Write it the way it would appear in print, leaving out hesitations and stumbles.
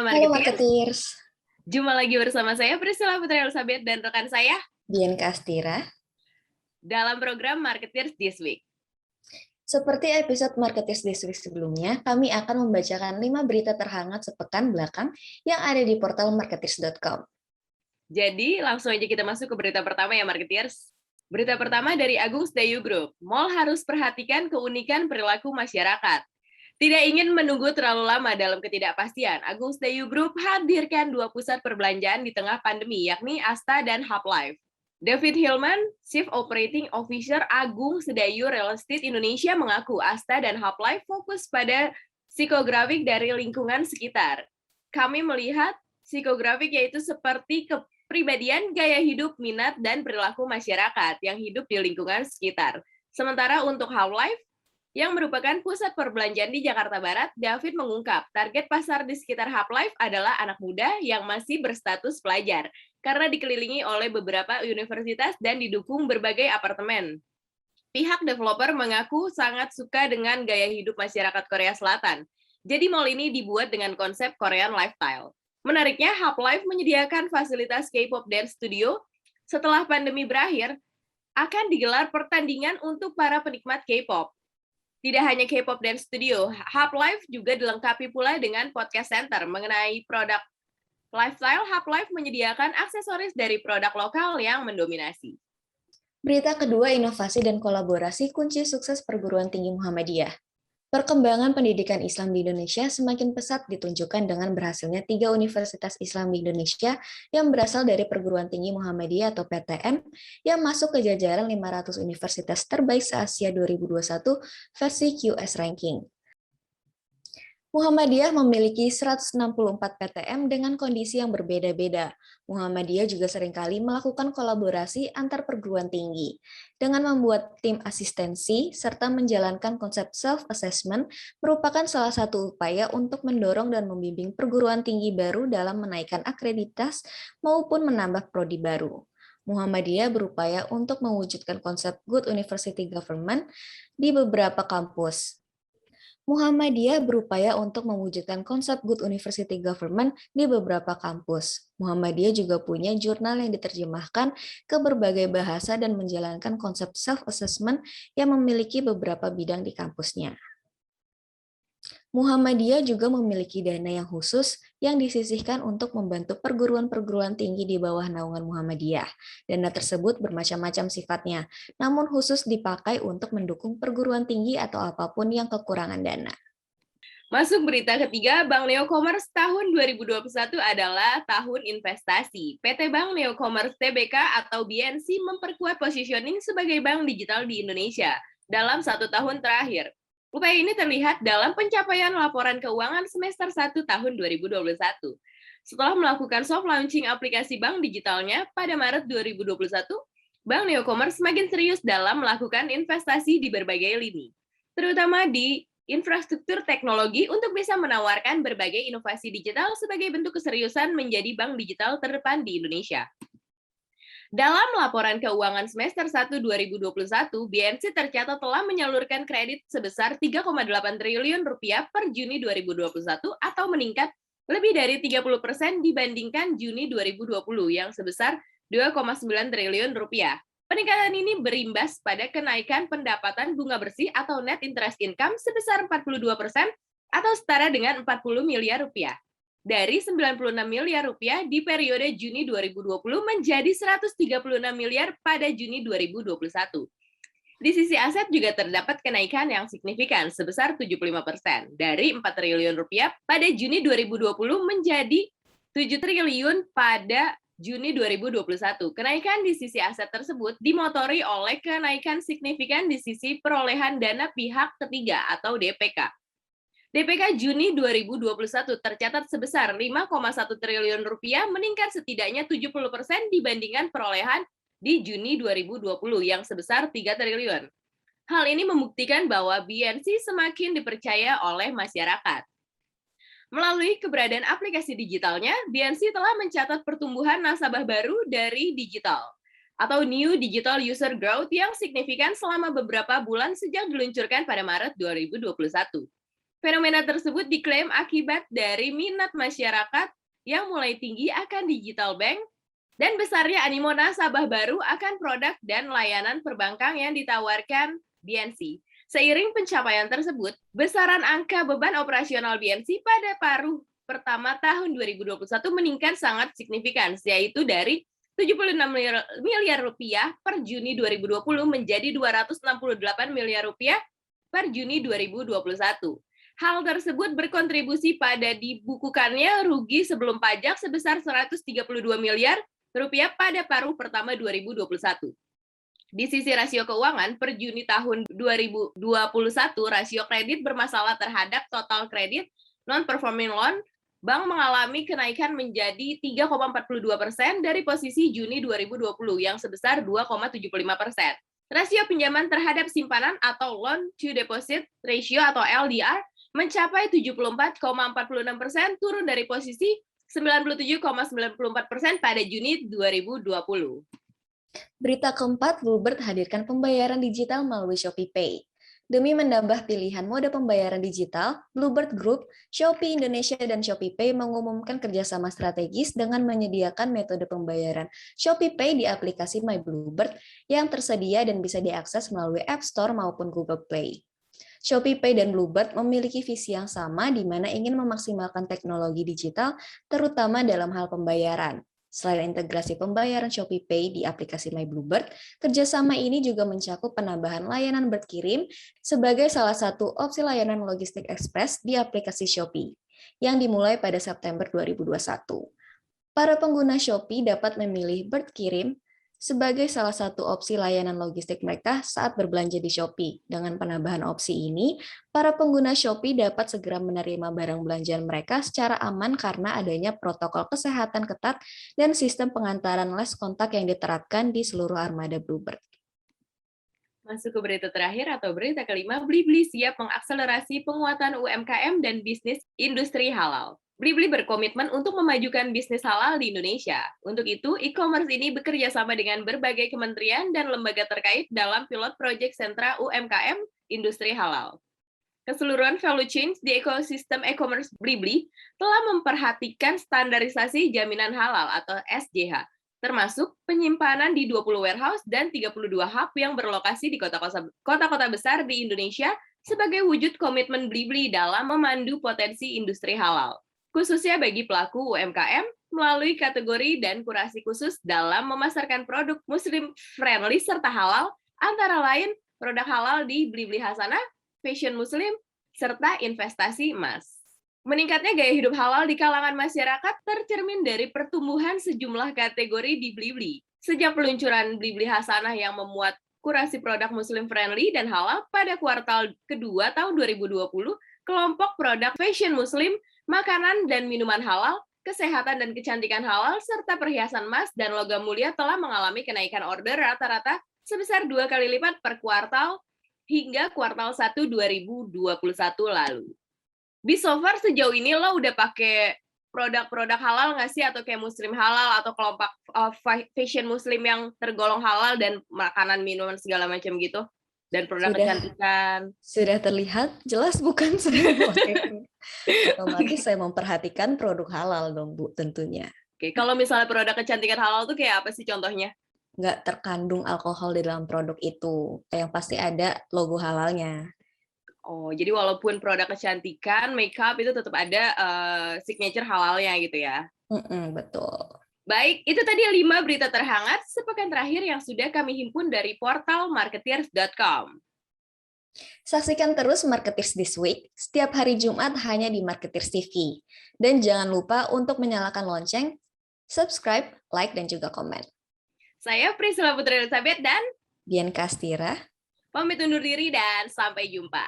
Halo Marketeers. Marketeers, Jumpa lagi bersama saya Priscilla Putri Elizabeth dan rekan saya Dian Kastira. dalam program Marketeers This Week. Seperti episode Marketeers This Week sebelumnya, kami akan membacakan 5 berita terhangat sepekan belakang yang ada di portal marketeers.com. Jadi langsung aja kita masuk ke berita pertama ya Marketeers. Berita pertama dari Agung Sedayu Group. Mall harus perhatikan keunikan perilaku masyarakat. Tidak ingin menunggu terlalu lama dalam ketidakpastian, Agung Sedayu Group hadirkan 2 pusat perbelanjaan di tengah pandemi, yakni Asta dan Hub Life. David Hillman, Chief Operating Officer Agung Sedayu Real Estate Indonesia mengaku Asta dan Hub Life fokus pada psikografik dari lingkungan sekitar. Kami melihat psikografik yaitu seperti kepribadian, gaya hidup, minat, dan perilaku masyarakat yang hidup di lingkungan sekitar. Sementara untuk Hub Life, yang merupakan pusat perbelanjaan di Jakarta Barat, David mengungkap target pasar di sekitar Hub Life adalah anak muda yang masih berstatus pelajar, karena dikelilingi oleh beberapa universitas dan didukung berbagai apartemen. Pihak developer mengaku sangat suka dengan gaya hidup masyarakat Korea Selatan. Jadi mall ini dibuat dengan konsep Korean lifestyle. Menariknya, Hub Life menyediakan fasilitas K-pop dance studio. Setelah pandemi berakhir, akan digelar pertandingan untuk para penikmat K-pop. Tidak hanya K-pop dance studio, Hub Life juga dilengkapi pula dengan podcast center mengenai produk lifestyle. Hub Life menyediakan aksesoris dari produk lokal yang mendominasi. Berita kedua, inovasi dan kolaborasi kunci sukses perguruan tinggi Muhammadiyah. Perkembangan pendidikan Islam di Indonesia semakin pesat ditunjukkan dengan berhasilnya 3 universitas Islam di Indonesia yang berasal dari perguruan tinggi Muhammadiyah atau PTN yang masuk ke jajaran 500 universitas terbaik se-Asia 2021 versi QS Ranking. Muhammadiyah memiliki 164 PTM dengan kondisi yang berbeda-beda. Muhammadiyah juga seringkali melakukan kolaborasi antar perguruan tinggi dengan membuat tim asistensi serta menjalankan konsep self-assessment merupakan salah satu upaya untuk mendorong dan membimbing perguruan tinggi baru dalam menaikkan akreditas maupun menambah prodi baru. Muhammadiyah berupaya untuk mewujudkan konsep Good University Government di beberapa kampus. Muhammadiyah berupaya untuk mewujudkan konsep Good University Government di beberapa kampus. Muhammadiyah juga punya jurnal yang diterjemahkan ke berbagai bahasa dan menjalankan konsep self-assessment yang memiliki beberapa bidang di kampusnya. Muhammadiyah juga memiliki dana yang khusus yang disisihkan untuk membantu perguruan-perguruan tinggi di bawah naungan Muhammadiyah. Dana tersebut bermacam-macam sifatnya, namun khusus dipakai untuk mendukung perguruan tinggi atau apapun yang kekurangan dana. Masuk berita ketiga, Bank Neo Commerce tahun 2021 adalah tahun investasi. PT Bank Neo Commerce Tbk atau BNC memperkuat positioning sebagai bank digital di Indonesia dalam 1 tahun terakhir. Upaya ini terlihat dalam pencapaian laporan keuangan semester 1 tahun 2021. Setelah melakukan soft launching aplikasi bank digitalnya pada Maret 2021, Bank Neo Commerce semakin serius dalam melakukan investasi di berbagai lini, terutama di infrastruktur teknologi untuk bisa menawarkan berbagai inovasi digital sebagai bentuk keseriusan menjadi bank digital terdepan di Indonesia. Dalam laporan keuangan semester 1 2021, BNC tercatat telah menyalurkan kredit sebesar 3,8 triliun rupiah per Juni 2021 atau meningkat lebih dari 30% dibandingkan Juni 2020 yang sebesar 2,9 triliun rupiah. Peningkatan ini berimbas pada kenaikan pendapatan bunga bersih atau net interest income sebesar 42% atau setara dengan 40 miliar rupiah. Dari 96 miliar rupiah di periode Juni 2020 menjadi 136 miliar pada Juni 2021. Di sisi aset juga terdapat kenaikan yang signifikan sebesar 75%, dari 4 triliun rupiah pada Juni 2020 menjadi 7 triliun pada Juni 2021. Kenaikan di sisi aset tersebut dimotori oleh kenaikan signifikan di sisi perolehan dana pihak ketiga atau DPK. DPK Juni 2021 tercatat sebesar 5,1 triliun rupiah, meningkat setidaknya 70% dibandingkan perolehan di Juni 2020 yang sebesar 3 triliun. Hal ini membuktikan bahwa BNC semakin dipercaya oleh masyarakat. Melalui keberadaan aplikasi digitalnya, BNC telah mencatat pertumbuhan nasabah baru dari digital atau New Digital User Growth yang signifikan selama beberapa bulan sejak diluncurkan pada Maret 2021. Fenomena tersebut diklaim akibat dari minat masyarakat yang mulai tinggi akan digital bank dan besarnya animo nasabah baru akan produk dan layanan perbankan yang ditawarkan BNC. Seiring pencapaian tersebut, besaran angka beban operasional BNC pada paruh pertama tahun 2021 meningkat sangat signifikan, yaitu dari 76 miliar rupiah per Juni 2020 menjadi 268 miliar rupiah per Juni 2021. Hal tersebut berkontribusi pada dibukukannya rugi sebelum pajak sebesar 132 miliar rupiah pada paruh pertama 2021. Di sisi rasio keuangan, per Juni tahun 2021, rasio kredit bermasalah terhadap total kredit non-performing loan bank mengalami kenaikan menjadi 3,42% dari posisi Juni 2020 yang sebesar 2,75%. Rasio pinjaman terhadap simpanan atau loan to deposit ratio atau LDR mencapai 74,46%, turun dari posisi 97,94% pada Juni 2020. Berita keempat, Bluebird hadirkan pembayaran digital melalui Shopee Pay. Demi menambah pilihan mode pembayaran digital, Bluebird Group, Shopee Indonesia, dan Shopee Pay mengumumkan kerjasama strategis dengan menyediakan metode pembayaran Shopee Pay di aplikasi My Bluebird yang tersedia dan bisa diakses melalui App Store maupun Google Play. Shopee Pay dan Bluebird memiliki visi yang sama di mana ingin memaksimalkan teknologi digital, terutama dalam hal pembayaran. Selain integrasi pembayaran Shopee Pay di aplikasi My Bluebird, kerjasama ini juga mencakup penambahan layanan berkirim sebagai salah satu opsi layanan logistik ekspres di aplikasi Shopee, yang dimulai pada September 2021. Para pengguna Shopee dapat memilih berkirim sebagai salah satu opsi layanan logistik mereka saat berbelanja di Shopee. Dengan penambahan opsi ini, para pengguna Shopee dapat segera menerima barang belanjaan mereka secara aman karena adanya protokol kesehatan ketat dan sistem pengantaran less kontak yang diterapkan di seluruh armada Bluebird. Masuk ke berita terakhir atau berita kelima, Blibli siap mengakselerasi penguatan UMKM dan bisnis industri halal. Blibli berkomitmen untuk memajukan bisnis halal di Indonesia. Untuk itu, e-commerce ini bekerja sama dengan berbagai kementerian dan lembaga terkait dalam pilot project sentra UMKM industri halal. Keseluruhan value chain di ekosistem e-commerce Blibli telah memperhatikan standarisasi jaminan halal atau SJH, termasuk penyimpanan di 20 warehouse dan 32 hub yang berlokasi di kota-kota besar di Indonesia sebagai wujud komitmen Blibli dalam memandu potensi industri halal, khususnya bagi pelaku UMKM melalui kategori dan kurasi khusus dalam memasarkan produk Muslim-friendly serta halal, antara lain produk halal di Blibli Hasanah, fashion Muslim, serta investasi emas. Meningkatnya gaya hidup halal di kalangan masyarakat tercermin dari pertumbuhan sejumlah kategori di Blibli. Sejak peluncuran Blibli Hasanah yang memuat kurasi produk Muslim-friendly dan halal pada kuartal kedua tahun 2020, kelompok produk fashion Muslim, makanan dan minuman halal, kesehatan dan kecantikan halal, serta perhiasan emas dan logam mulia telah mengalami kenaikan order rata-rata sebesar 2 kali lipat per kuartal hingga kuartal 1 2021 lalu. Bi, so far sejauh ini lo udah pakai produk-produk halal nggak sih? Atau kayak Muslim halal atau kelompok fashion Muslim yang tergolong halal dan makanan, minuman, segala macam gitu? Dan produk kecantikan. Sudah terlihat jelas bukan saya memakai. Otomatis saya memperhatikan produk halal dong, Bu, tentunya. Oke, kalau misalnya produk kecantikan halal tuh kayak apa sih contohnya? Nggak terkandung alkohol di dalam produk itu. Yang pasti ada logo halalnya. Oh, jadi walaupun produk kecantikan, makeup itu tetap ada signature halalnya gitu ya? Betul. Baik, itu tadi 5 berita terhangat sepekan terakhir yang sudah kami himpun dari portal marketeers.com. Saksikan terus Marketeers This Week setiap hari Jumat hanya di Marketeers TV. Dan jangan lupa untuk menyalakan lonceng, subscribe, like, dan juga komen. Saya Priscilla Putri Elizabeth dan Dian Kastira. Pamit undur diri dan sampai jumpa.